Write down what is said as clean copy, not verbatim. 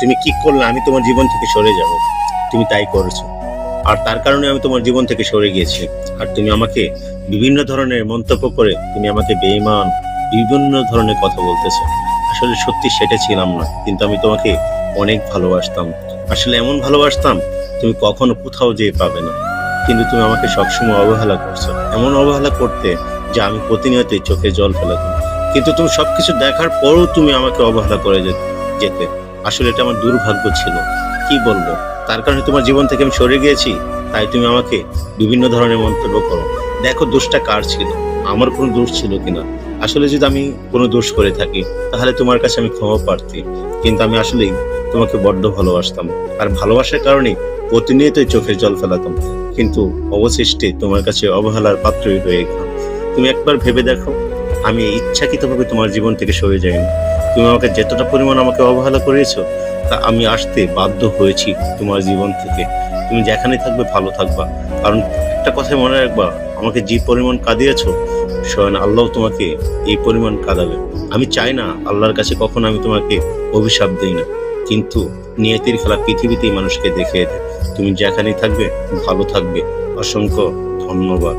তুমি কি করলে আমি তোমার জীবন থেকে সরে যাব? তুমি তাই করেছো, আর তার কারণে আমি তোমার জীবন থেকে সরে গিয়েছি। আর তুমি আমাকে বিভিন্ন ধরনের মন্তব্য করে তুমি আমাকে বেঈমান, বিভিন্ন ধরনের কথা বলতেছো। আসলে সত্যি সেটা ছিলাম না, কিন্তু আমি তোমাকে অনেক ভালোবাসতাম। আসলে এমন ভালোবাসতাম তুমি কখনো কোথাও যেয়ে পাবে না। কিন্তু তুমি আমাকে সবসময় অবহেলা করছো, এমন অবহেলা করতে যে আমি প্রতিনিয়তই চোখে জল ফেলাতাম। কিন্তু তুমি সবকিছু দেখার পরও তুমি আমাকে অবহেলা করে যেতে। আসলে এটা আমার দুর্ভাগ্য ছিল, কি বলবো। তার কারণে তোমার জীবন থেকে আমি সরে গিয়েছি, তাই তুমি আমাকে বিভিন্ন ধরনের মন্তব্য করো। দেখো দোষটা কার ছিল, আমার কোনো দোষ ছিল কিনা। আসলে যদি আমি কোনো দোষ করে থাকি তাহলে তোমার কাছে আমি ক্ষমা প্রার্থী। কিন্তু আমি আসলেই তোমাকে বড্ড ভালোবাসতাম, আর ভালোবাসার কারণে প্রতিনিয়তই চোখের জল ফেলাতাম। কিন্তু অবশেষে তোমার কাছে অবহেলার পাত্রই হয়ে গেলাম। তুমি একবার ভেবে দেখো, আমি ইচ্ছাকৃতভাবে তোমার জীবন থেকে সরে যাইনি। তুমি আমাকে যতটা পরিমাণ আমাকে অবহেলা করেছো, তা আমি আসতে বাধ্য হয়েছি তোমার জীবন থেকে। তুমি যেখানে থাকবে ভালো থাকবা, কারণ একটা কথাই মনে রাখবা, আমাকে যে পরিমাণ কাঁদিয়েছো, স্বয়ং আল্লাহ তোমাকে এই পরিমাণ কাঁদাবে। আমি চাই না আল্লাহর কাছে কখনো আমি তোমাকে অভিশাপ দিই না, কিন্তু নিয়তির খেলা পৃথিবীতেই মানুষকে দেখিয়ে দেয়। তুমি যেখানেই থাকবে ভালো থাকবে। অসংখ্য ধন্যবাদ।